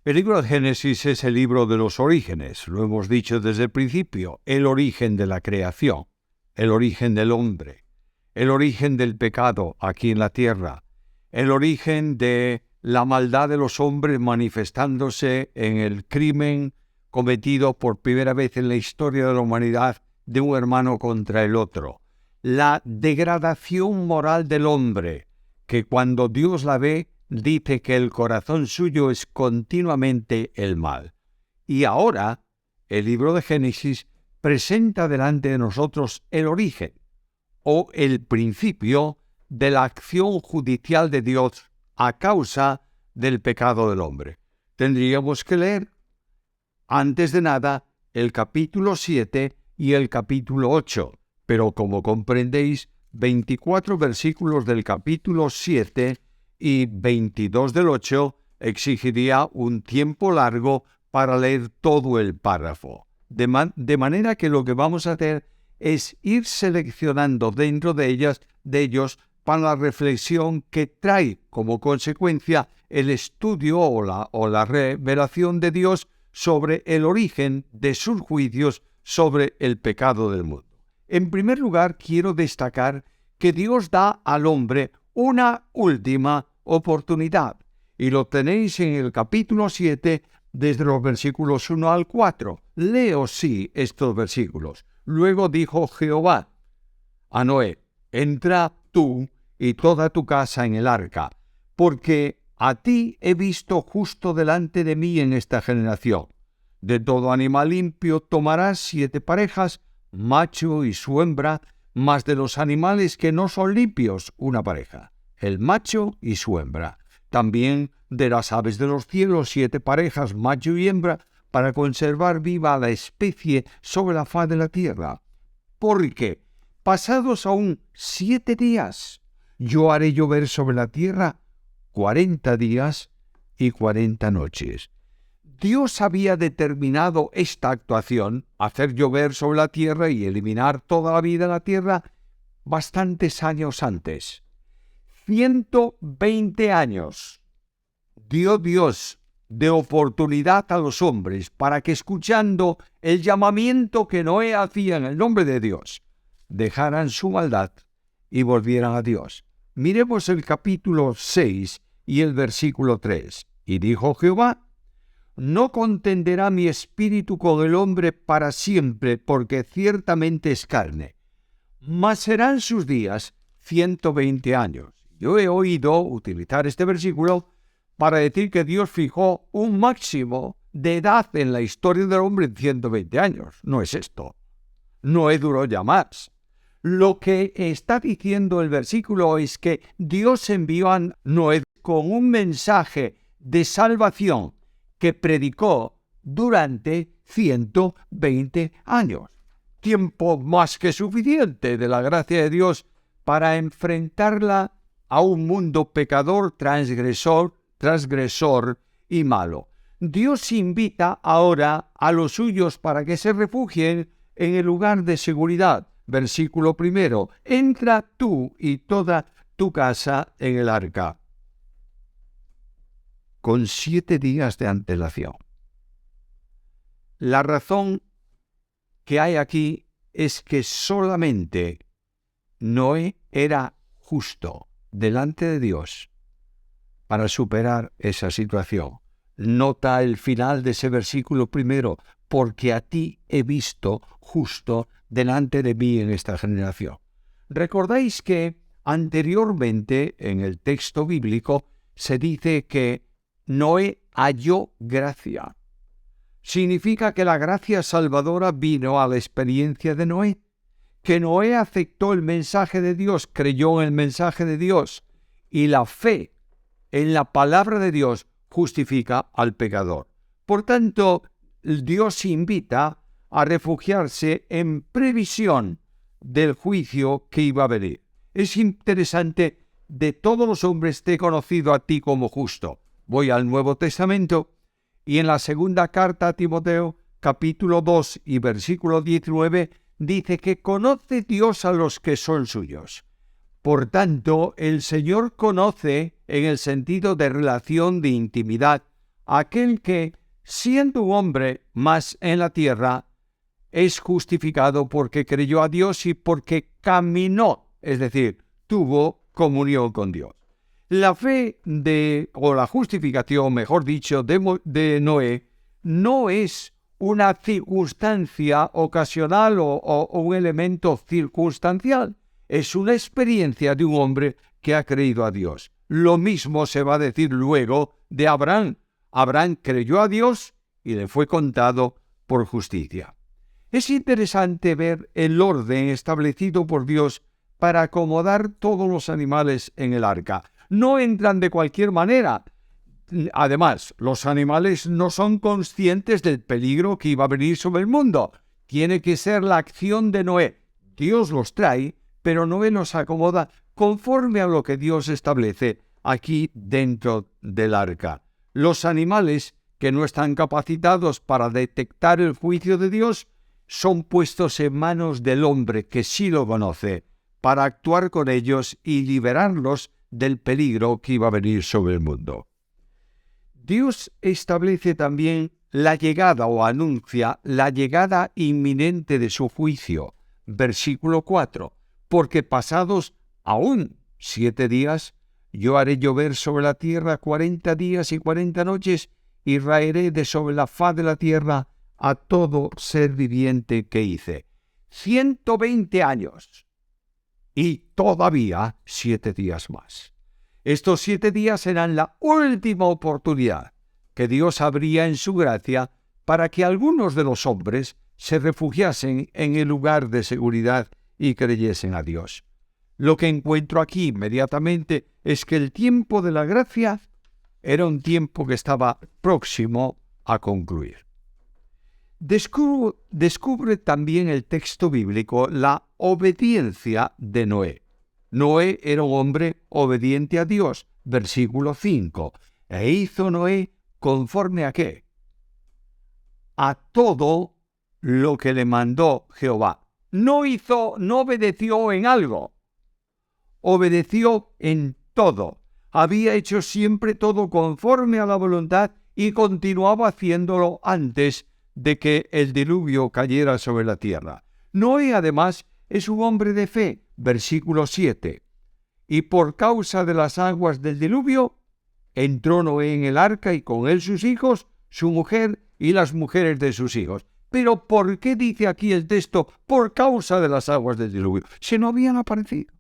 El libro de Génesis es el libro de los orígenes, lo hemos dicho desde el principio, el origen de la creación, el origen del hombre, el origen del pecado aquí en la tierra, el origen de la maldad de los hombres manifestándose en el crimen cometido por primera vez en la historia de la humanidad de un hermano contra el otro, la degradación moral del hombre, que cuando Dios la ve, dice que el corazón suyo es continuamente el mal. Y ahora, el libro de Génesis presenta delante de nosotros el origen o el principio de la acción judicial de Dios a causa del pecado del hombre. Tendríamos que leer, antes de nada, el capítulo 7 y el capítulo 8, pero como comprendéis, 24 versículos del capítulo 7 y 22 del 8 exigiría un tiempo largo para leer todo el párrafo. De manera que lo que vamos a hacer es ir seleccionando dentro de ellos para la reflexión que trae como consecuencia el estudio o la revelación de Dios sobre el origen de sus juicios sobre el pecado del mundo. En primer lugar, quiero destacar que Dios da al hombre una última oportunidad, y lo tenéis en el capítulo 7 desde los versículos 1 al 4. Leo estos versículos. Luego dijo Jehová a Noé: entra tú y toda tu casa en el arca, porque a ti he visto justo delante de mí en esta generación. De todo animal limpio tomarás 7 parejas, macho y su hembra, mas de los animales que no son limpios, una pareja, el macho y su hembra. También de las aves de los cielos 7 parejas, macho y hembra, para conservar viva la especie sobre la faz de la tierra. Porque, pasados aún 7 días, yo haré llover sobre la tierra 40 días y 40 noches. Dios había determinado esta actuación, hacer llover sobre la tierra y eliminar toda la vida en la tierra, bastantes años antes. 120 años dio Dios de oportunidad a los hombres para que, escuchando el llamamiento que Noé hacía en el nombre de Dios, dejaran su maldad y volvieran a Dios. Miremos el capítulo 6 y el versículo 3. Y dijo Jehová: no contenderá mi espíritu con el hombre para siempre, porque ciertamente es carne, mas serán sus días 120 años. Yo he oído utilizar este versículo para decir que Dios fijó un máximo de edad en la historia del hombre en 120 años. No es esto. Noé duró ya más. Lo que está diciendo el versículo es que Dios envió a Noé con un mensaje de salvación que predicó durante 120 años. Tiempo más que suficiente de la gracia de Dios para enfrentarla a un mundo pecador, transgresor y malo. Dios invita ahora a los suyos para que se refugien en el lugar de seguridad. Versículo 1. Entra tú y toda tu casa en el arca, con 7 días de antelación. La razón que hay aquí es que solamente Noé era justo delante de Dios para superar esa situación. Nota el final de ese versículo 1, porque a ti he visto justo delante de mí en esta generación. Recordáis que anteriormente en el texto bíblico se dice que Noé halló gracia. Significa que la gracia salvadora vino a la experiencia de Noé, que Noé aceptó el mensaje de Dios, creyó en el mensaje de Dios, y la fe en la palabra de Dios justifica al pecador. Por tanto, Dios invita a refugiarse en previsión del juicio que iba a venir. Es interesante: de todos los hombres te he conocido a ti como justo. Voy al Nuevo Testamento y en la segunda carta a Timoteo, capítulo 2 y versículo 19, dice que conoce Dios a los que son suyos. Por tanto, el Señor conoce en el sentido de relación de intimidad aquel que, siendo un hombre más en la tierra, es justificado porque creyó a Dios y porque caminó, es decir, tuvo comunión con Dios. La fe o la justificación, mejor dicho, de Noé, no es una circunstancia ocasional o un elemento circunstancial. Es una experiencia de un hombre que ha creído a Dios. Lo mismo se va a decir luego de Abraham. Abraham creyó a Dios y le fue contado por justicia. Es interesante ver el orden establecido por Dios para acomodar todos los animales en el arca. No entran de cualquier manera. Además, los animales no son conscientes del peligro que iba a venir sobre el mundo. Tiene que ser la acción de Noé. Dios los trae, pero Noé los acomoda conforme a lo que Dios establece aquí dentro del arca. Los animales que no están capacitados para detectar el juicio de Dios son puestos en manos del hombre que sí lo conoce, para actuar con ellos y liberarlos del peligro que iba a venir sobre el mundo. Dios establece también la llegada o anuncia la llegada inminente de su juicio. Versículo 4. Porque pasados aún 7 días, yo haré llover sobre la tierra 40 días y 40 noches, y raeré de sobre la faz de la tierra a todo ser viviente que hice. 120 años. Y todavía 7 días más. Estos 7 días serán la última oportunidad que Dios abría en su gracia para que algunos de los hombres se refugiasen en el lugar de seguridad y creyesen a Dios. Lo que encuentro aquí inmediatamente es que el tiempo de la gracia era un tiempo que estaba próximo a concluir. Descubre también el texto bíblico la obediencia de Noé. Noé era un hombre obediente a Dios. Versículo 5. E hizo Noé conforme a ¿qué? A todo lo que le mandó Jehová. No obedeció en algo. Obedeció en todo. Había hecho siempre todo conforme a la voluntad y continuaba haciéndolo antes de que el diluvio cayera sobre la tierra. Noé, además, es un hombre de fe. Versículo 7. Y por causa de las aguas del diluvio, entró Noé en el arca y con él sus hijos, su mujer y las mujeres de sus hijos. Pero ¿por qué dice aquí el texto por causa de las aguas del diluvio? Si no habían aparecido.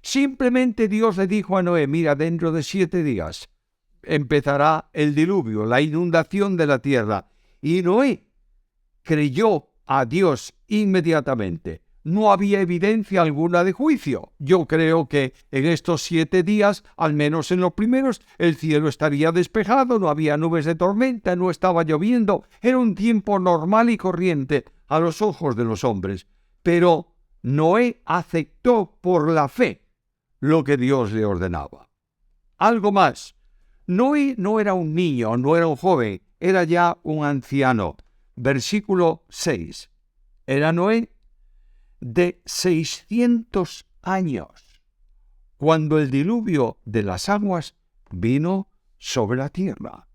Simplemente Dios le dijo a Noé, mira, dentro de 7 días empezará el diluvio, la inundación de la tierra. Y Noé creyó a Dios inmediatamente. No había evidencia alguna de juicio. Yo creo que en estos 7 días, al menos en los primeros, el cielo estaría despejado, no había nubes de tormenta, no estaba lloviendo. Era un tiempo normal y corriente a los ojos de los hombres. Pero Noé aceptó por la fe lo que Dios le ordenaba. Algo más. Noé no era un niño, no era un joven, era ya un anciano. Versículo 6. Era Noé de 600 años, cuando el diluvio de las aguas vino sobre la tierra.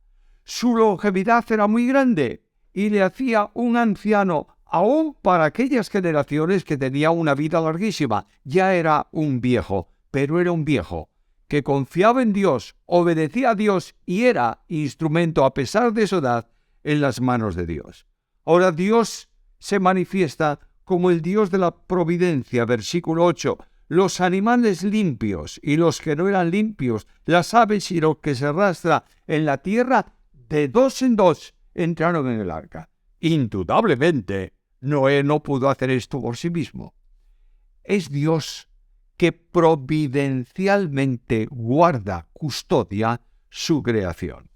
Su longevidad era muy grande y le hacía un anciano, aún para aquellas generaciones que tenían una vida larguísima. Ya era un viejo, pero era un viejo que confiaba en Dios, obedecía a Dios y era instrumento, a pesar de su edad, en las manos de Dios. Ahora Dios se manifiesta como el Dios de la providencia. Versículo 8. Los animales limpios y los que no eran limpios, las aves y lo que se arrastra en la tierra, de 2 en 2 entraron en el arca. Indudablemente, Noé no pudo hacer esto por sí mismo. Es Dios que providencialmente guarda, custodia su creación.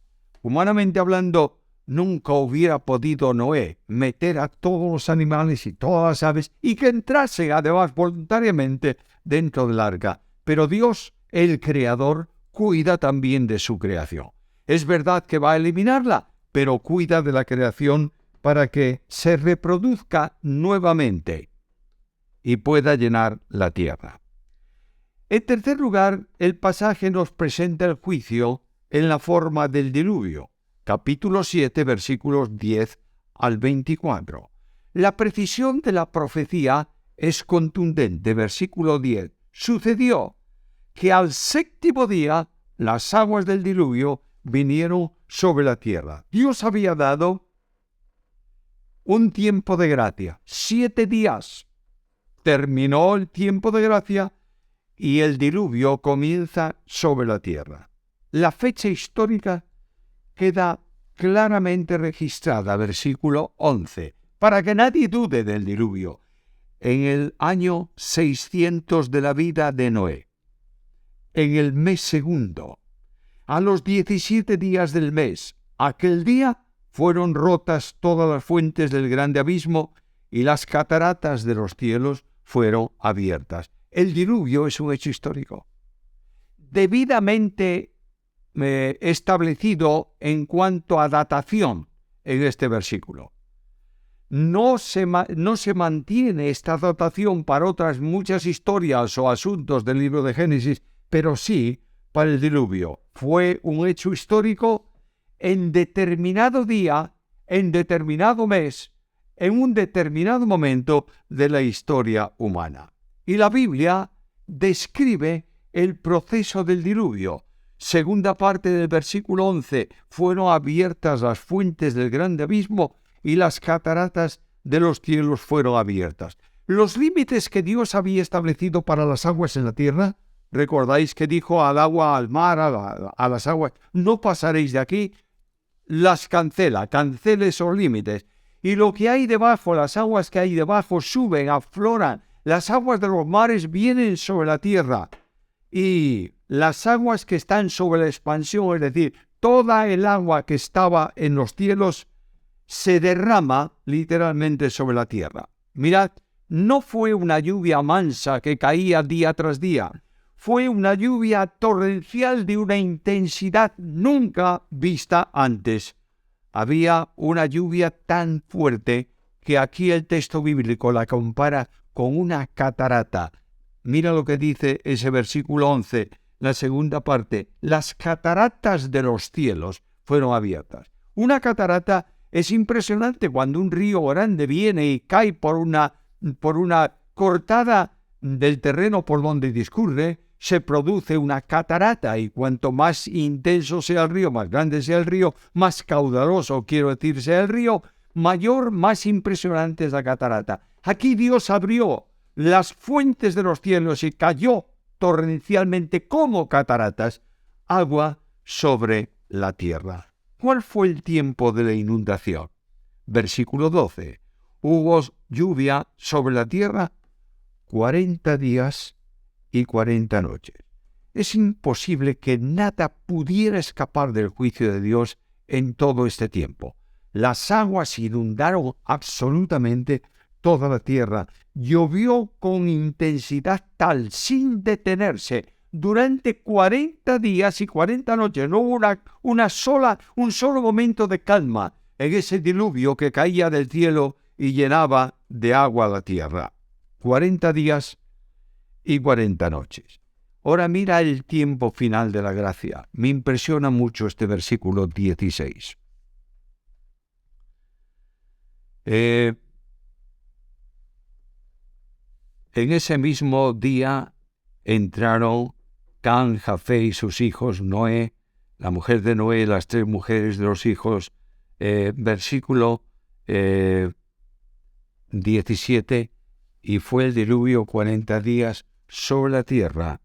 Humanamente hablando, nunca hubiera podido Noé meter a todos los animales y todas las aves y que entrasen además voluntariamente dentro del arca. Pero Dios, el Creador, cuida también de su creación. Es verdad que va a eliminarla, pero cuida de la creación para que se reproduzca nuevamente y pueda llenar la tierra. En tercer lugar, el pasaje nos presenta el juicio en la forma del diluvio. Capítulo 7, versículos 10 al 24. La precisión de la profecía es contundente. Versículo 10. Sucedió que al séptimo día las aguas del diluvio vinieron sobre la tierra. Dios había dado un tiempo de gracia, 7 días. Terminó el tiempo de gracia y el diluvio comienza sobre la tierra. La fecha histórica queda claramente registrada, versículo 11, para que nadie dude del diluvio. En el año 600 de la vida de Noé, en el mes segundo, a los 17 días del mes, aquel día fueron rotas todas las fuentes del grande abismo y las cataratas de los cielos fueron abiertas. El diluvio es un hecho histórico, debidamente establecido en cuanto a datación en este versículo. No se mantiene esta datación para otras muchas historias o asuntos del libro de Génesis, pero sí para el diluvio. Fue un hecho histórico en determinado día, en determinado mes, en un determinado momento de la historia humana. Y la Biblia describe el proceso del diluvio. Segunda parte del versículo 11, fueron abiertas las fuentes del grande abismo y las cataratas de los cielos fueron abiertas. Los límites que Dios había establecido para las aguas en la tierra, recordáis que dijo al agua, al mar, a las aguas, no pasaréis de aquí, las cancela esos límites. Y lo que hay debajo, las aguas que hay debajo suben, afloran, las aguas de los mares vienen sobre la tierra. Y las aguas que están sobre la expansión, es decir, toda el agua que estaba en los cielos, se derrama literalmente sobre la tierra. Mirad, no fue una lluvia mansa que caía día tras día. Fue una lluvia torrencial de una intensidad nunca vista antes. Había una lluvia tan fuerte que aquí el texto bíblico la compara con una catarata. Mira lo que dice ese versículo 11, la segunda parte. Las cataratas de los cielos fueron abiertas. Una catarata es impresionante cuando un río grande viene y cae por una cortada del terreno por donde discurre, se produce una catarata, y cuanto más intenso sea el río, más grande sea el río, más caudaloso, quiero decir, sea el río, mayor, más impresionante es la catarata. Aquí Dios abrió las fuentes de los cielos y cayó torrencialmente como cataratas agua sobre la tierra. ¿Cuál fue el tiempo de la inundación? Versículo 12. Hubo lluvia sobre la tierra 40 días y 40 noches. Es imposible que nada pudiera escapar del juicio de Dios en todo este tiempo. Las aguas inundaron absolutamente toda la tierra. Llovió con intensidad tal, sin detenerse, durante 40 días y 40 noches. No hubo un solo momento de calma en ese diluvio que caía del cielo y llenaba de agua la tierra. 40 días y 40 noches. Ahora mira el tiempo final de la gracia. Me impresiona mucho este versículo 16. En ese mismo día entraron Can, Jafé y sus hijos, Noé, la mujer de Noé, las 3 mujeres de los hijos. Versículo 17. Y fue el diluvio 40 días sobre la tierra.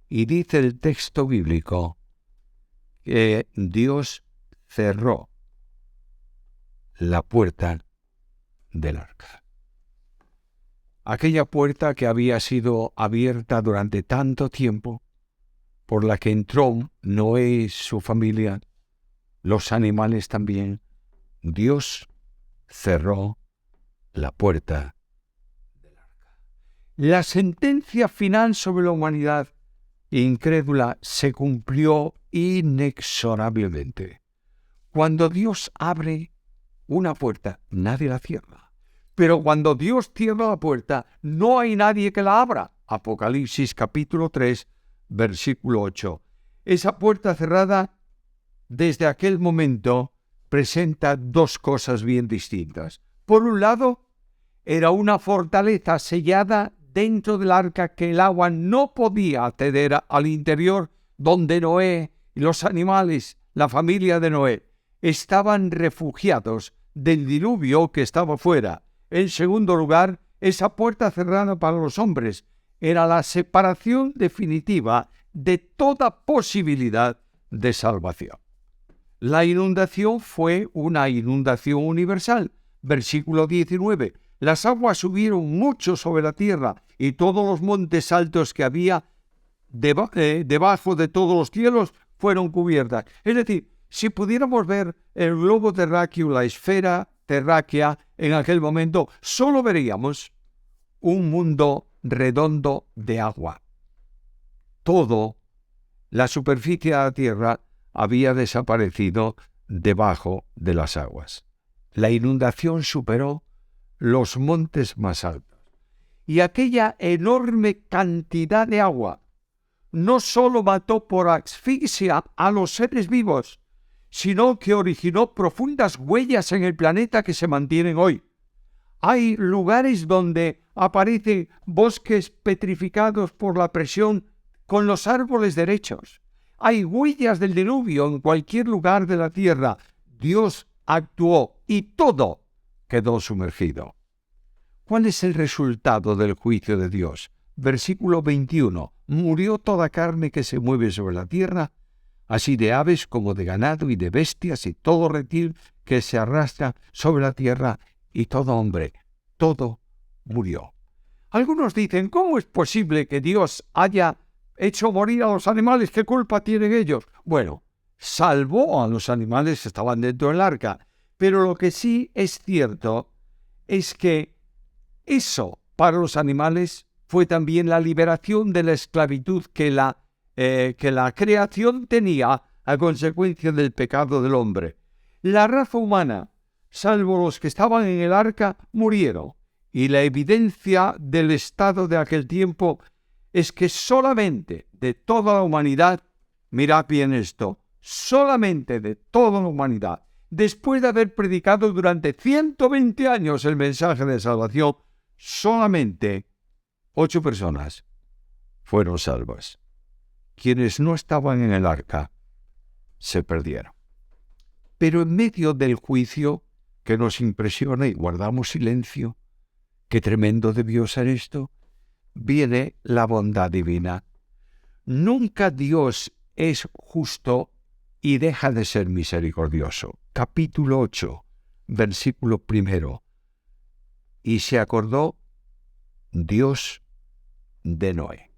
Y dice el texto bíblico que Dios cerró la puerta del arca. Aquella puerta que había sido abierta durante tanto tiempo, por la que entró Noé y su familia, los animales también, Dios cerró la puerta del arca. La sentencia final sobre la humanidad incrédula se cumplió inexorablemente. Cuando Dios abre una puerta, nadie la cierra. Pero cuando Dios cierra la puerta, no hay nadie que la abra. Apocalipsis capítulo 3, versículo 8. Esa puerta cerrada, desde aquel momento, presenta dos cosas bien distintas. Por un lado, era una fortaleza sellada dentro del arca que el agua no podía acceder al interior, donde Noé y los animales, la familia de Noé, estaban refugiados del diluvio que estaba fuera. En segundo lugar, esa puerta cerrada para los hombres era la separación definitiva de toda posibilidad de salvación. La inundación fue una inundación universal. Versículo 19. Las aguas subieron mucho sobre la tierra y todos los montes altos que había debajo de todos los cielos fueron cubiertas. Es decir, si pudiéramos ver el globo terráqueo, la esfera terráquea, en aquel momento, solo veríamos un mundo redondo de agua. Todo, la superficie de la tierra, había desaparecido debajo de las aguas. La inundación superó los montes más altos. Y aquella enorme cantidad de agua no solo mató por asfixia a los seres vivos, sino que originó profundas huellas en el planeta que se mantienen hoy. Hay lugares donde aparecen bosques petrificados por la presión con los árboles derechos. Hay huellas del diluvio en cualquier lugar de la tierra. Dios actuó y todo quedó sumergido. ¿Cuál es el resultado del juicio de Dios? Versículo 21. Murió toda carne que se mueve sobre la tierra, así de aves como de ganado y de bestias y todo reptil que se arrastra sobre la tierra y todo hombre. Todo murió. Algunos dicen, ¿cómo es posible que Dios haya hecho morir a los animales? ¿Qué culpa tienen ellos? Bueno, salvó a los animales que estaban dentro del arca, pero lo que sí es cierto es que eso para los animales fue también la liberación de la esclavitud que la creación tenía a consecuencia del pecado del hombre. La raza humana, salvo los que estaban en el arca, murieron. Y la evidencia del estado de aquel tiempo es que solamente de toda la humanidad, mirad bien esto, solamente de toda la humanidad, después de haber predicado durante 120 años el mensaje de salvación, solamente 8 personas fueron salvas. Quienes no estaban en el arca se perdieron. Pero en medio del juicio que nos impresiona y guardamos silencio, qué tremendo debió ser esto, viene la bondad divina. Nunca Dios es justo y deja de ser misericordioso. Capítulo 8, versículo 1. Y se acordó Dios de Noé.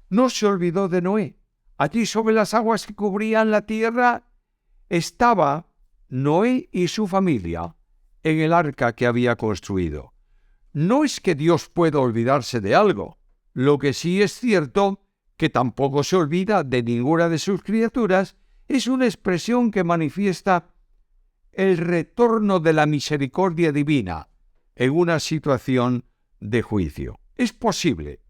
No se olvidó de Noé. Allí sobre las aguas que cubrían la tierra estaba Noé y su familia en el arca que había construido. No es que Dios pueda olvidarse de algo. Lo que sí es cierto, que tampoco se olvida de ninguna de sus criaturas, es una expresión que manifiesta el retorno de la misericordia divina en una situación de juicio. Es posible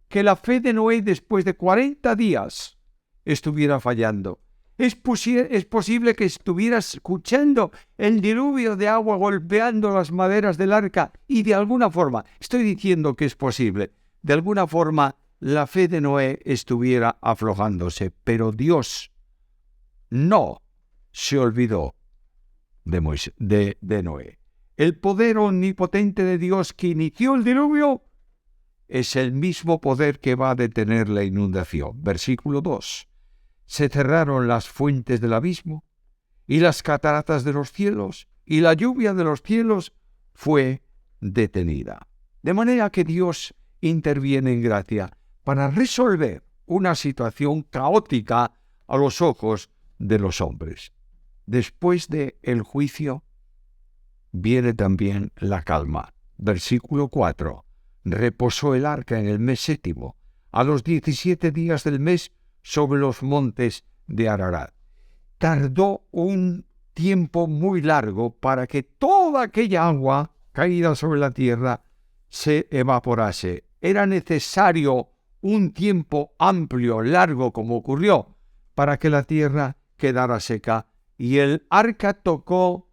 que la fe de Noé después de 40 días estuviera fallando. Es posible que estuviera escuchando el diluvio de agua golpeando las maderas del arca y de alguna forma, estoy diciendo que es posible, de alguna forma la fe de Noé estuviera aflojándose, pero Dios no se olvidó de Noé. El poder omnipotente de Dios que inició el diluvio es el mismo poder que va a detener la inundación. Versículo 2. Se cerraron las fuentes del abismo y las cataratas de los cielos, y la lluvia de los cielos fue detenida. De manera que Dios interviene en gracia para resolver una situación caótica a los ojos de los hombres. Después del juicio viene también la calma. Versículo 4. Reposó el arca en el mes 7, a los 17 días del mes, sobre los montes de Ararat. Tardó un tiempo muy largo para que toda aquella agua caída sobre la tierra se evaporase. Era necesario un tiempo amplio, largo, como ocurrió, para que la tierra quedara seca. Y el arca tocó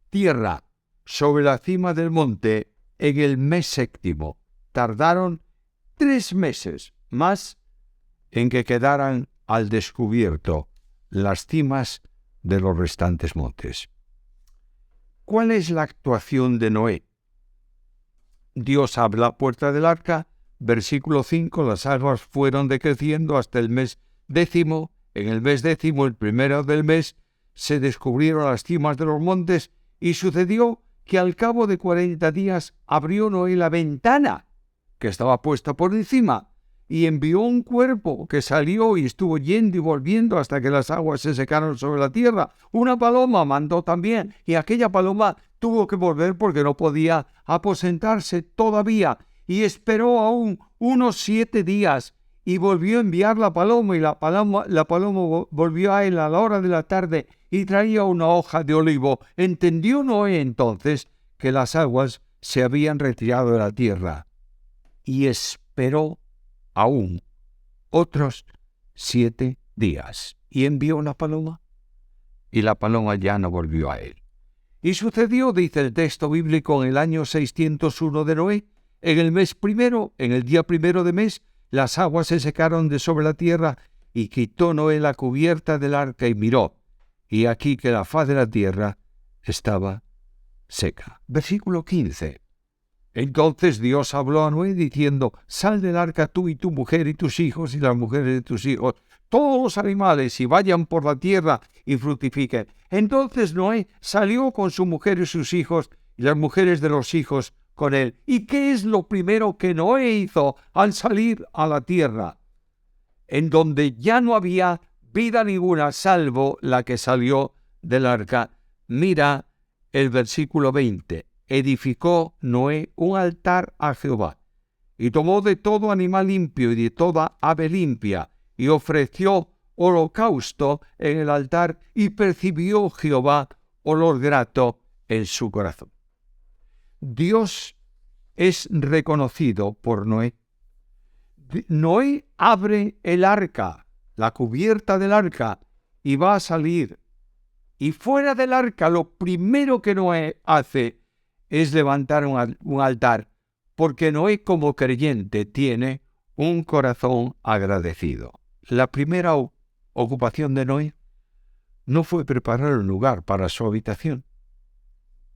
tierra sobre la cima del monte en el mes séptimo. Tardaron 3 meses más en que quedaran al descubierto las cimas de los restantes montes. ¿Cuál es la actuación de Noé? Dios abre la puerta del arca, versículo 5, las aguas fueron decreciendo hasta el mes 10. En el mes 10, el primero del mes, se descubrieron las cimas de los montes, y sucedió que al cabo de 40 días abrió Noé la ventana que estaba puesta por encima, y envió un cuervo que salió y estuvo yendo y volviendo hasta que las aguas se secaron sobre la tierra. Una paloma mandó también, y aquella paloma tuvo que volver porque no podía aposentarse todavía, y esperó aún unos 7 días, y volvió a enviar la paloma, y la paloma volvió a él a la hora de la tarde, y traía una hoja de olivo. Entendió Noé entonces que las aguas se habían retirado de la tierra, y esperó aún otros 7 días, y envió una paloma, y la paloma ya no volvió a él. Y sucedió, dice el texto bíblico, en el año 601 de Noé, en el mes primero, en el día primero de mes, las aguas se secaron de sobre la tierra, y quitó Noé la cubierta del arca y miró, y aquí que la faz de la tierra estaba seca. Versículo 15. Entonces Dios habló a Noé diciendo: sal del arca tú y tu mujer y tus hijos y las mujeres de tus hijos, todos los animales, y vayan por la tierra y fructifiquen. Entonces Noé salió con su mujer y sus hijos, y las mujeres de los hijos con él. ¿Y qué es lo primero que Noé hizo al salir a la tierra, en donde ya no había vida ninguna salvo la que salió del arca? Mira el versículo 20. Edificó Noé un altar a Jehová, y tomó de todo animal limpio y de toda ave limpia, y ofreció holocausto en el altar, y percibió Jehová olor grato en su corazón. Dios es reconocido por Noé. Noé abre el arca, la cubierta del arca, y va a salir. Y fuera del arca, lo primero que Noé hace es levantar un altar, porque Noé, como creyente, tiene un corazón agradecido. La primera ocupación de Noé no fue preparar un lugar para su habitación,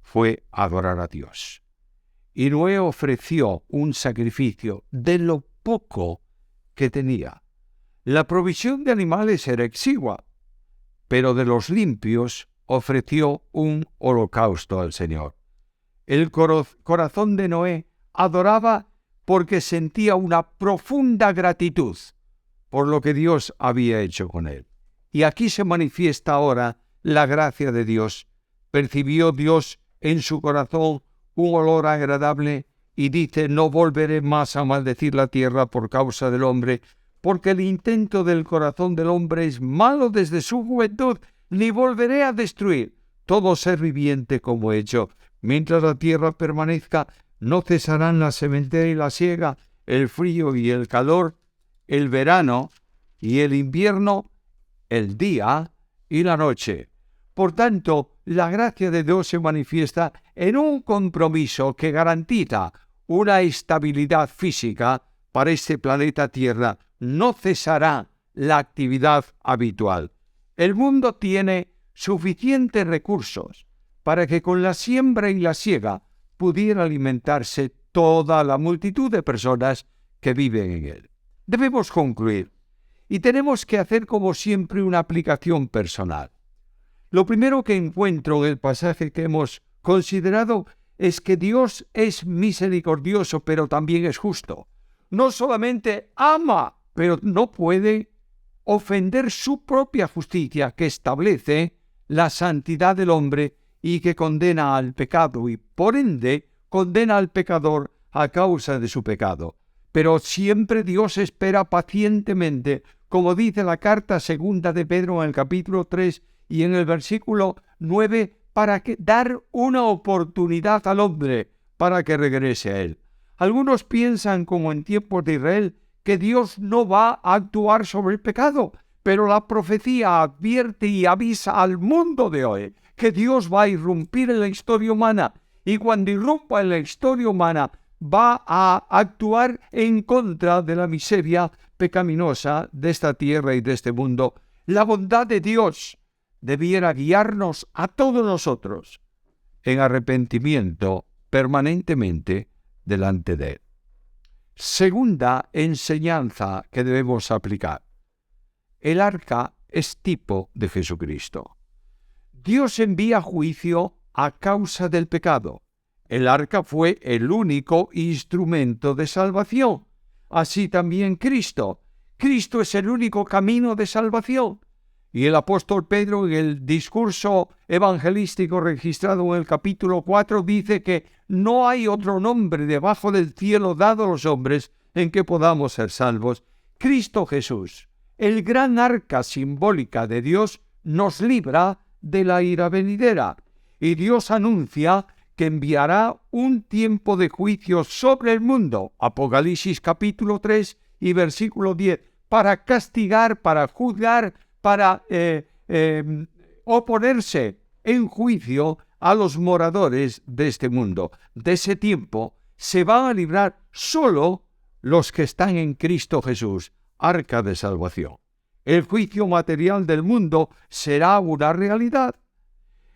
fue adorar a Dios. Y Noé ofreció un sacrificio de lo poco que tenía. La provisión de animales era exigua, pero de los limpios ofreció un holocausto al Señor. El corazón de Noé adoraba porque sentía una profunda gratitud por lo que Dios había hecho con él. Y aquí se manifiesta ahora la gracia de Dios. Percibió Dios en su corazón un olor agradable y dice: no volveré más a maldecir la tierra por causa del hombre, porque el intento del corazón del hombre es malo desde su juventud, ni volveré a destruir todo ser viviente como he hecho. Mientras la tierra permanezca, no cesarán la sementera y la siega, el frío y el calor, el verano y el invierno, el día y la noche. Por tanto, la gracia de Dios se manifiesta en un compromiso que garantiza una estabilidad física para este planeta Tierra. No cesará la actividad habitual. El mundo tiene suficientes recursos para que con la siembra y la siega pudiera alimentarse toda la multitud de personas que viven en él. Debemos concluir, y tenemos que hacer como siempre una aplicación personal. Lo primero que encuentro en el pasaje que hemos considerado es que Dios es misericordioso, pero también es justo. No solamente ama, pero no puede ofender su propia justicia, que establece la santidad del hombre y que condena al pecado, y por ende condena al pecador a causa de su pecado. Pero siempre Dios espera pacientemente, como dice la carta segunda de Pedro en el capítulo 3 y en el versículo 9, para dar una oportunidad al hombre para que regrese a él. Algunos piensan, como en tiempos de Israel, que Dios no va a actuar sobre el pecado, Pero la profecía advierte y avisa al mundo de hoy que Dios va a irrumpir en la historia humana, y cuando irrumpa en la historia humana va a actuar en contra de la miseria pecaminosa de esta tierra y de este mundo. La bondad de Dios debiera guiarnos a todos nosotros en arrepentimiento permanentemente delante de Él. Segunda enseñanza que debemos aplicar. El arca es tipo de Jesucristo. Dios envía juicio a causa del pecado. El arca fue el único instrumento de salvación. Así también Cristo. Cristo es el único camino de salvación. Y el apóstol Pedro, en el discurso evangelístico registrado en el capítulo 4, dice que no hay otro nombre debajo del cielo dado a los hombres en que podamos ser salvos. Cristo Jesús, el gran arca simbólica de Dios, nos libra de la ira venidera. Y Dios anuncia que enviará un tiempo de juicio sobre el mundo, Apocalipsis capítulo 3 y versículo 10, para castigar, para juzgar, para oponerse en juicio a los moradores de este mundo. De ese tiempo se van a librar solo los que están en Cristo Jesús, arca de salvación. El juicio material del mundo será una realidad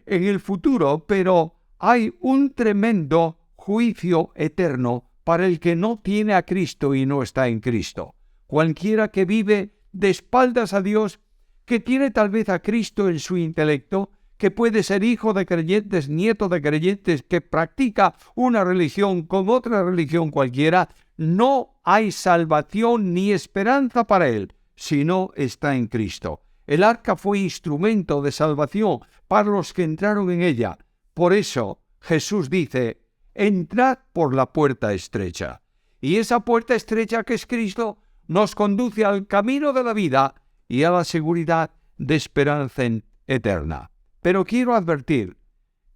en el futuro, pero hay un tremendo juicio eterno para el que no tiene a Cristo y no está en Cristo. Cualquiera que vive de espaldas a Dios, que tiene tal vez a Cristo en su intelecto, que puede ser hijo de creyentes, nieto de creyentes, que practica una religión con otra religión cualquiera, no hay salvación ni esperanza para él si no está en Cristo. El arca fue instrumento de salvación para los que entraron en ella. Por eso Jesús dice: entrad por la puerta estrecha. Y esa puerta estrecha que es Cristo nos conduce al camino de la vida y a la seguridad de esperanza eterna. Pero quiero advertir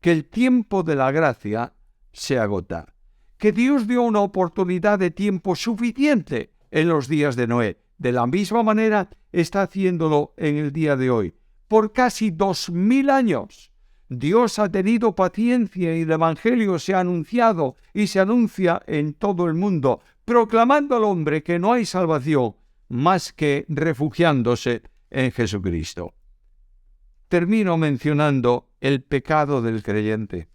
que el tiempo de la gracia se agota, que Dios dio una oportunidad de tiempo suficiente en los días de Noé. De la misma manera está haciéndolo en el día de hoy. Por casi 2000 años, Dios ha tenido paciencia y el Evangelio se ha anunciado y se anuncia en todo el mundo, proclamando al hombre que no hay salvación más que refugiándose en Jesucristo. Termino mencionando el pecado del creyente.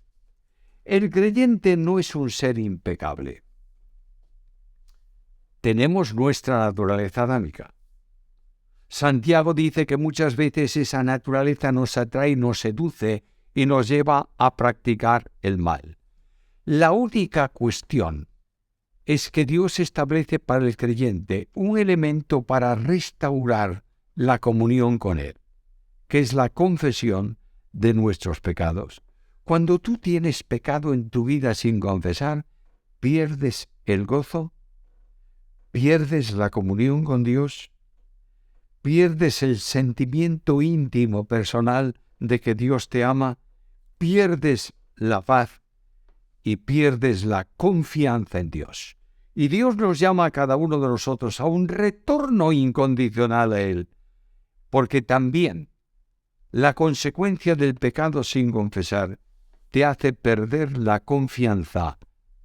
El creyente no es un ser impecable. Tenemos nuestra naturaleza adámica. Santiago dice que muchas veces esa naturaleza nos atrae, nos seduce y nos lleva a practicar el mal. La única cuestión es que Dios establece para el creyente un elemento para restaurar la comunión con Él, que es la confesión de nuestros pecados. Cuando tú tienes pecado en tu vida sin confesar, pierdes el gozo, pierdes la comunión con Dios, pierdes el sentimiento íntimo personal de que Dios te ama, pierdes la paz y pierdes la confianza en Dios. Y Dios nos llama a cada uno de nosotros a un retorno incondicional a Él, porque también la consecuencia del pecado sin confesar te hace perder la confianza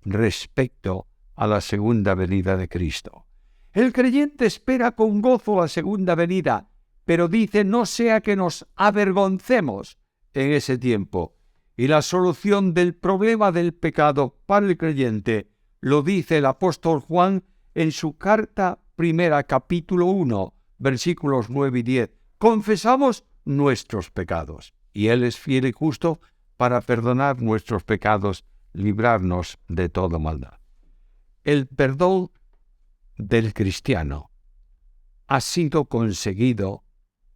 respecto a la segunda venida de Cristo. El creyente espera con gozo la segunda venida, pero dice: no sea que nos avergoncemos en ese tiempo. Y la solución del problema del pecado para el creyente lo dice el apóstol Juan en su carta primera, capítulo 1, versículos 9 y 10. Confesamos nuestros pecados, y Él es fiel y justo para perdonar nuestros pecados, librarnos de toda maldad. El perdón del cristiano ha sido conseguido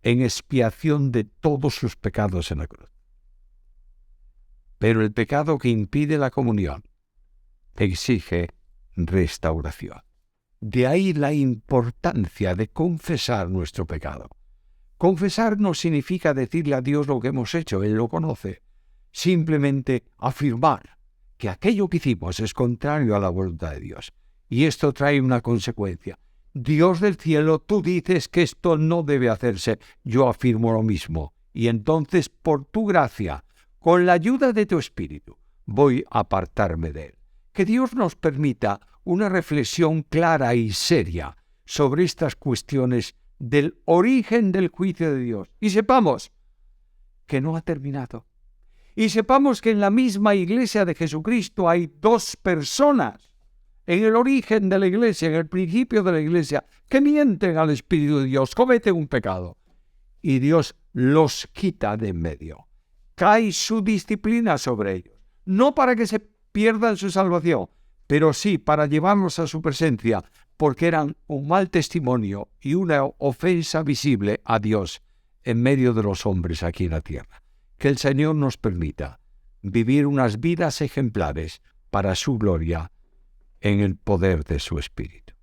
en expiación de todos sus pecados en la cruz. Pero el pecado que impide la comunión exige restauración. De ahí la importancia de confesar nuestro pecado. Confesar no significa decirle a Dios lo que hemos hecho, Él lo conoce. Simplemente afirmar que aquello que hicimos es contrario a la voluntad de Dios. Y esto trae una consecuencia. Dios del cielo, tú dices que esto no debe hacerse. Yo afirmo lo mismo. Y entonces, por tu gracia, con la ayuda de tu Espíritu, voy a apartarme de él. Que Dios nos permita una reflexión clara y seria sobre estas cuestiones del origen del juicio de Dios. Y sepamos que no ha terminado. Y sepamos que en la misma Iglesia de Jesucristo hay dos personas, en el origen de la Iglesia, en el principio de la Iglesia, que mienten al Espíritu de Dios, cometen un pecado. Y Dios los quita de en medio. Cae su disciplina sobre ellos. No para que se pierdan su salvación, pero sí para llevarlos a su presencia, porque eran un mal testimonio y una ofensa visible a Dios en medio de los hombres aquí en la tierra. Que el Señor nos permita vivir unas vidas ejemplares para su gloria en el poder de su Espíritu.